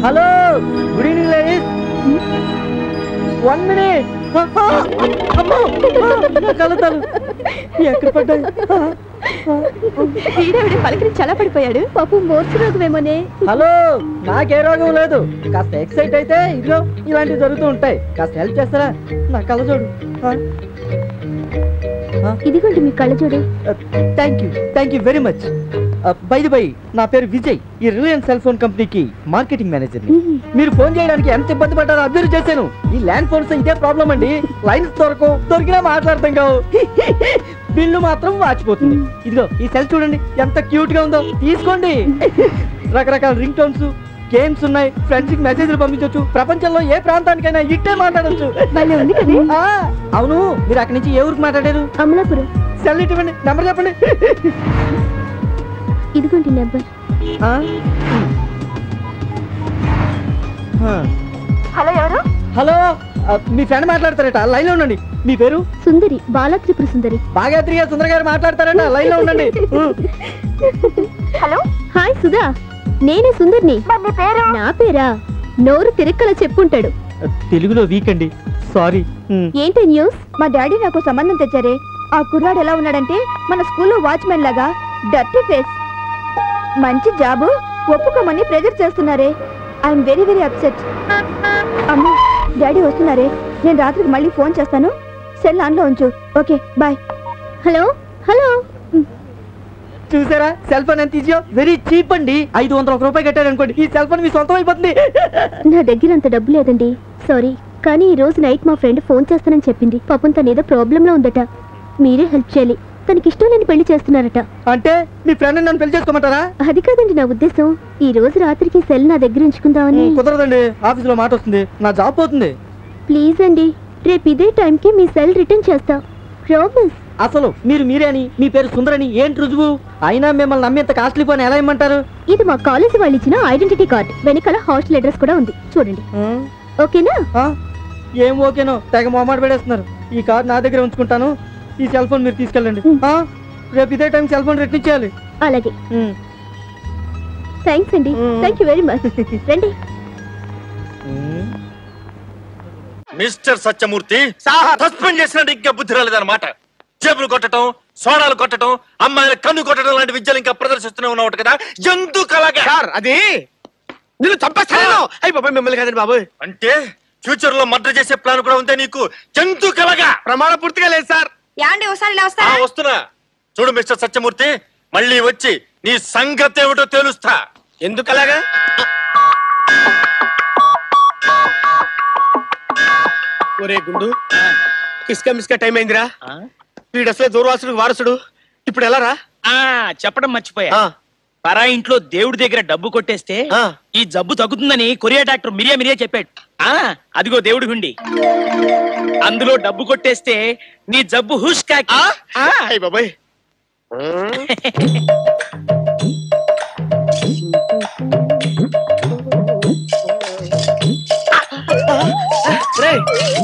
Hello, good evening ladies. 1 minute. కలుతాను ఎక్కడ పడ్డాయి? పలకరించి చాలా పడిపోయాడు. పాపం మోర్చు రోగమేమోనే. హలో, నాకే రోగం లేదు. కాస్త ఎక్సైట్ అయితే ఇదిగో ఇలాంటివి జరుగుతూ ఉంటాయి. కాస్త హెల్ప్ చేస్తారా? నా కళ్ళజోడు. ఇదిగోండి మీ కళ్ళజోడు. Thank you very much. By the by, నా పేరు విజయ్. ఈ రిలయన్స్ సెల్ ఫోన్ కంపెనీకి మార్కెటింగ్ మేనేజర్. మీరు ఫోన్ చేయడానికి ఎంత ఇబ్బంది పడ్డారో అబ్జర్వ్ చేశాను. ఈ ల్యాండ్ ఫోన్స్ ఇదే ప్రాబ్లం అండి. లైన్స్ దొరికినా మాట్లాడతాం కావు. బిల్లు మాత్రం వాచిపోతుంది. ఇదిగో ఈ సెల్ చూడండి ఎంత క్యూట్ గా ఉందో. తీసుకోండి. రకరకాల రింగ్ టోన్స్, గేమ్స్ ఉన్నాయి. ఫ్రెండ్స్ కి మెసేజ్లు పంపించవచ్చు. ప్రపంచంలో ఏ ప్రాంతానికైనా ఇట్టే మాట్లాడచ్చు. అవును, మీరు అక్కడి నుంచి ఏ ఊరికి మాట్లాడారు? అమలాపురం. సెల్ ఇవ్వండి, నెంబర్ చెప్పండి. ఇదిగోండి నెంబర్. హలో, ఎవరు? హలో, మీ ఫ్రెండ్ మాట్లాడతారట, లైన్ లో ఉండండి. మీ పేరు? సుందరి, బాలా త్రిపుర సుందరి. బాగా త్రిగా సుందర గారు మాట్లాడతారట, లైన్ లో ఉండండి. హలో, హాయ్ సుధా, నేనే సుందర్ని. నా పేరా? నోరు తిరక్కల చెప్పుంటాడు. తెలుగులో వీక్ అండి, సారీ. ఏంటి న్యూస్? మా డాడీ నాకు సంబంధం తెచ్చారే. ఆ కుర్రాడు ఎలా ఉన్నాడంటే మన స్కూల్లో వాచ్మెన్ లాగా డర్టీ ఫేస్. మంచి జాబు ఒప్పుకోమని ప్రెజర్ చేస్తున్నారే. I'm very very upset. అమ్మా, డాడీ వస్తున్నారే. నేను రాత్రికి మళ్ళీ ఫోన్ చేస్తాను. సెల్ ఆన్లో ఉంచు. Okay, bye. హలో హలో, చూసారా సెల్ ఫోన్ ఎంత ఈజీయో? వెరీ చీప్ అండి. 501 రూపాయలు కట్టారు అనుకోండి, ఈ సెల్ ఫోన్ మీ సొంతం అయిపోతుంది. నా దగ్గర అంత డబ్బు లేదండి, సారీ. కానీ ఈ రోజు నైట్ మా ఫ్రెండ్ ఫోన్ చేస్తానని చెప్పింది. పాపం తను ఏదో ప్రాబ్లంలో ఉందట. మీరే హెల్ప్ చేయాలి. తనకి ఇష్టం లేని పెళ్లి చేస్తున్నారట. అంటే మీ ఫ్రెండ్ నన్ను పెళ్లి చేసుకోమంటారా? అది కాదండి నా ఉద్దేశం. ఈ రోజు రాత్రికి సెల్ నా దగ్గర ఉంచుకుందామని. కుదరదండి, ఆఫీస్ లో మాట వస్తుంది, నా జాబ్ పోతుంది. ప్లీజ్ అండి, రేపు ఇదే టైంకి మీ సెల్ రిటర్న్ చేస్తా, ప్రామిస్. అసలు మీరే అని, మీ పేరు సుందరని ఏంటి రుజువు? అయినా మిమ్మల్ని నమ్మేంత కాస్ట్లీ ఫోన్ ఎలా ఇమ్మంటారు? ఇది మా కాలేజీ వాళ్ళు ఇచ్చిన ఐడెంటిటీ కార్డ్. వెనకాల హాస్టల్ అడ్రస్ కూడా ఉంది, చూడండి. ఓకేనా? ఏం ఓకేనో, తెగ మొహమాట పడేస్తున్నారు. ఈ కార్డ్ నా దగ్గర ఉంచుకుంటాను. ఈ సెల్ ఫోన్ మీరు తీసుకెళ్ళండి. రేపు ఇదే టైం సెల్ ఫోన్ రిటర్న్ చేయాలి. అలాగే. థ్యాంక్స్ అండి, థ్యాంక్ యూ వెరీ మచ్. రండి. మిస్టర్ సత్యమూర్తి, సస్పెండ్ చేసినట్టు ఇంకా బుద్ధి రాలేదన్నమాట. జేబులు కొట్టడం, సోడాలు కొట్టడం, అమ్మాయిల కన్ను కొట్టడం లాంటి విద్యలు ఇంకా ప్రదర్శిస్తూనే ఉన్నావు కదా. ఎందుకు అలాగా? అది నిన్ను చంపేస్తాను. అయ్యి బాబాయ్, మిమ్మల్ని కదండి బాబు. అంటే ఫ్యూచర్ లో మర్డర్ చేసే ప్లాన్ కూడా ఉందా నీకు? ఎందుకు అలాగా? ప్రమాణ పూర్తిగా లేదు సార్. వస్తున్నా. చూడు మిస్టర్ సత్యమూర్తి, మళ్ళీ వచ్చి నీ సంగతి ఏమిటో తెలుస్తా. ఎందుకు అలాగా? ఒరే గుండు, కిస్కా మిస్కా టైం అయిందిరా. వీడు అసలే దూర్వాసుడు వారసుడు. ఇప్పుడు ఎలా రా? చెప్పడం మర్చిపోయా. పరా ఇంట్లో దేవుడి దగ్గర డబ్బు కొట్టేస్తే ఈ జబ్బు తగ్గుతుందని కొరియా డాక్టర్ మిరియా చెప్పాడు. అదిగో దేవుడి హుండి, అందులో డబ్బు కొట్టేస్తే నీ జబ్బు హుష్ కాకి. బాబాయ్,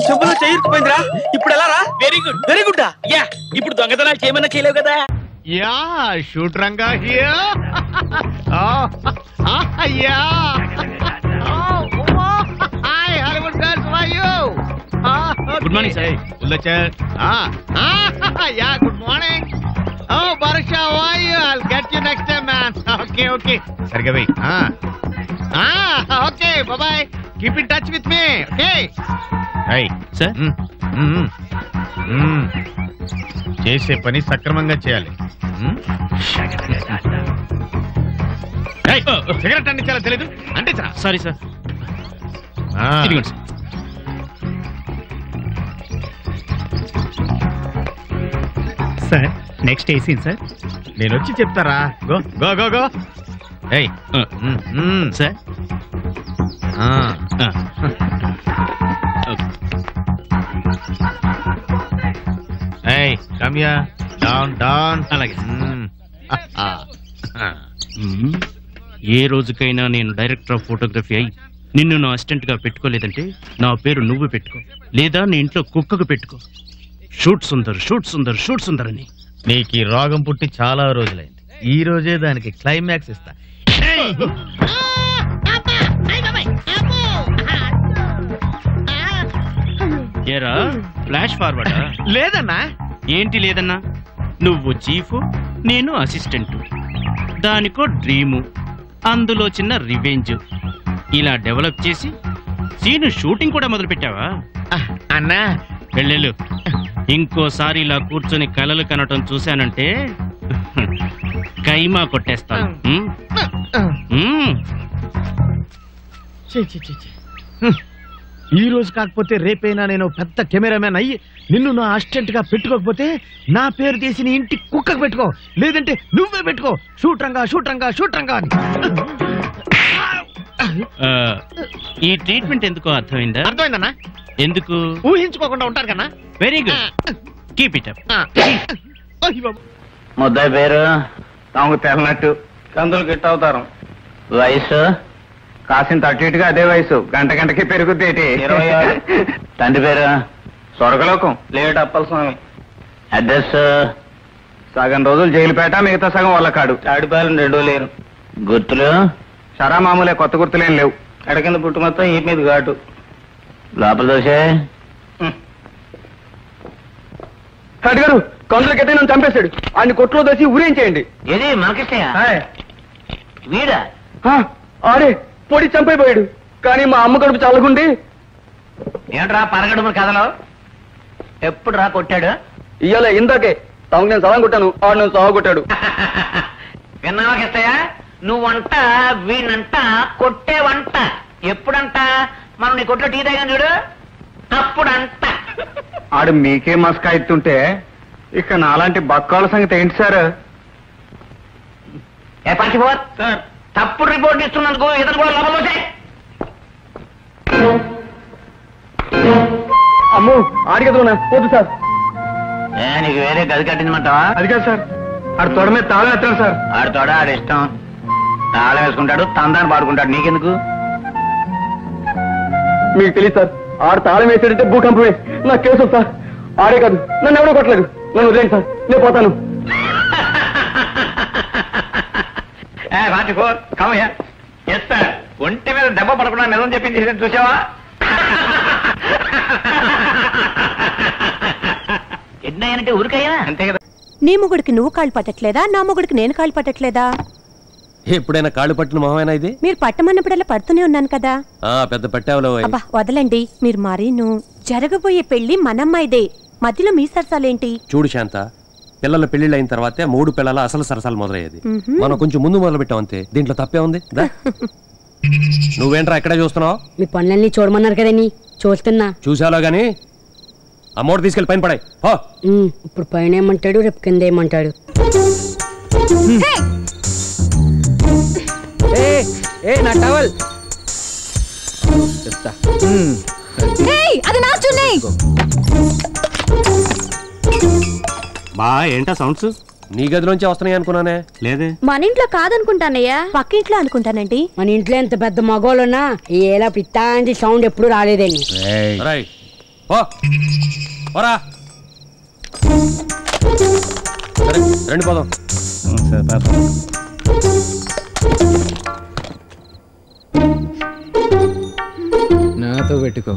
చెప్పులో చేయిపోయిందిరా. ఇప్పుడు ఎలా రా? Very good, very good. Yeah, ఇప్పుడు దొంగతనాలు చేయమన్నా చేయలేవు కదా. Yeah, shoot Ranga here. Yeah, hi Hollywood girls, how are you? Good morning sir. ఉల్లచర్. Yeah, good morning. Oh, Barsha, how are you? I'll get you next time, man. Okay, okay. సరిగా వెయ్. Okay, bye-bye. Keep in touch with me, okay? Hey, sir. చేసే పని సక్రమంగా చేయాలి. Cigarette అందించాలో తెలీదు, అంటించరా? Sorry sir. Sir, next AC sir. నేను వచ్చి చెప్తారా? Go go go go. ఏయ్ సార్. ఏయ్, కమ్ హియర్. Down down. అలాగే. ఏ రోజుకైనా నేను డైరెక్టర్ ఆఫ్ ఫోటోగ్రఫీ అయి నిన్ను నా అసిస్టెంట్ గా పెట్టుకోలేదంటే నా పేరు నువ్వు పెట్టుకో, లేదా నీ ఇంట్లో కుక్కకు పెట్టుకో. Shoot Sundar, shoot Sundar, shoot Sundar అని. నీకు ఈ రోగం పుట్టి చాలా రోజులైంది. ఈ రోజే దానికి క్లైమాక్స్ ఇస్తా. ఏరా ఫ్లాష్ ఫార్వర్డా? లేదన్నా. ఏంటి లేదన్నా? నువ్వు చీఫ్, నేను అసిస్టెంట్, దానికో డ్రీము, అందులో చిన్న రివెంజ్, ఇలా డెవలప్ చేసి సీను షూటింగ్ కూడా మొదలు పెట్టావా? అన్నా వెళ్ళు. ఇంకోసారి ఇలా కూర్చొని కలలు కనటం చూశానంటే కైమా కొట్టేస్తాను. ఈ రోజు కాకపోతే రేపైనా నేను పెద్ద కెమెరామెన్ అయ్యి నిన్ను నా అసిస్టెంట్ గా పెట్టుకోకపోతే నా పేరు తీసి నీ ఇంటి కుక్కకు పెట్టుకో, లేదంటే నువ్వే పెట్టుకో. షూట్ రంగా అని. ఈ ట్రీట్మెంట్ ఎందుకో అర్థమైందా? అర్థమైందన్నా. ఎందుకు? ఊహించుకోకుండా ఉంటారు కన్నా. Very good, keep it up. ముద్దాయి పేరు తాము తెల్లనట్టు, కందులు గిట్ట అవుతారు. వయసు కాసింత అటు ఇటుగా అదే వయసు, గంటకి పెరుగుద్దేటి. తండ్రి పేరు స్వర్గలోకం లేట్ అప్పలస్వామి. అడ్రస్ సగం రోజులు జైలుపేట, మిగతా సగం వల్లకాడు. తాడిపాలెం 2 లేరు. గుర్తులు షరా మామూలే, కొత్త గుర్తులేం లేవు. ఎడకింద పుట్టు మొత్తం ఈ మీద ఘాటు. లోపల దోసే గారు కందులకైతే నన్ను చంపేశాడు. ఆయన కొట్లో దోసి ఊరేంచేయండి. ఏది మనకిష్టయా? వీడా? ఆడే పొడి చంపైపోయాడు. కానీ మా అమ్మ కడుపు చల్లగుండి. ఏమిట్రా పరగడుమ కథలో ఎప్పుడు రా కొట్టాడు? ఇయ్యాల ఇందాకే తమకు నేను సలం కొట్టాను, ఆడు నేను సాగు కొట్టాడు. విన్నావా కిష్టయ్య? నువ్వంట వీణంట కొట్టే వంట. ఎప్పుడంట? మనం నీ కొట్లో టీ తాగాను చూడు, అప్పుడంట. ఆడు మీకే మస్కా ఎత్తుంటే ఇక నాలాంటి బక్కాల సంగతి ఏంటి సార్? ఏ పంచిపోర్ తప్పుడు రిపోర్ట్ ఇస్తున్నందుకు ఇతను కూడా లోపల వచ్చాయి. అమ్మో ఆడిగదున్నా వద్దు సార్. నీకు వేరే గది కట్టించమంటావా? అది కాదు సార్, ఆడు తొడ మీద తాళం ఎత్తాను సార్. ఆడు తోడ ఆడి ఇష్టం, తాళం వేసుకుంటాడు, తందాన్ని పాడుకుంటాడు, నీకెందుకు? మీకు తెలియదు సార్, ఆడు తాళం వేసాడంటే భూకంపమే. నాకు కేసు సార్. ఆడే కాదు, నన్ను ఎవడో కొట్టలేదు. నన్ను వదిలేండి సార్, నేను పోతాను. ఒంటి మీద దెబ్బ పడకుండా నిజం చెప్పింది చూసావా? ఎన్నయ్యానంటే ఊరికయ్యా అంతే కదా. నీ మొగుడికి నువ్వు కాళ్ళు పట్టట్లేదా? నా మొగుడికి నేను కాళ్ళు పట్టట్లేదా? ఎప్పుడైనా కాళ్ళు పట్టిన మొహమేనా ఇది? మీరు పట్టమన్నప్పుడల్లా పడుతూనే ఉన్నాను కదా. పెద్ద పట్టావులో. అబ్బా వదలండి మీరు. మరీను జరగబోయే పెళ్లి మనమ్మాయిదే, మధ్యలో మీ సరసాలేంటి? చూడు శాంత, పిల్లల పెళ్లిళ్ళు అయిన తర్వాతే 3 పిల్లల అసలు సరసాలు మొదలయ్యేది. మనం కొంచెం ముందు మొదలు పెట్టాం అంతే, దీంట్లో తప్పే ఉంది. నువ్వేంట్రా ఎక్కడే చూస్తున్నావు? మీ పనులన్నీ చూడమన్నారు కదండి, చూస్తున్నా. చూసాలో గాని అమ్మోడు తీసుకెళ్ళి పైన పడాయి. ఇప్పుడు పైన ఏమంటాడు, రేపు కింద ఏమంటాడు? నా టవల్ చెప్తా. అది నా చున్నీ. బా ఏంటా సౌండ్స్? నీ గదిలోంచి వస్తున్నాయి అనుకున్నానే. లేదే, మన ఇంట్లో కాదనుకుంటానయ్యా, పక్కింట్లో అనుకుంటానండి. మన ఇంట్లో ఎంత పెద్ద మగోళ్ళున్నా ఏలా పిట్టాంటి సౌండ్ ఎప్పుడు రాలేదండి. రండి పోదాం. నాతో పెట్టుకో.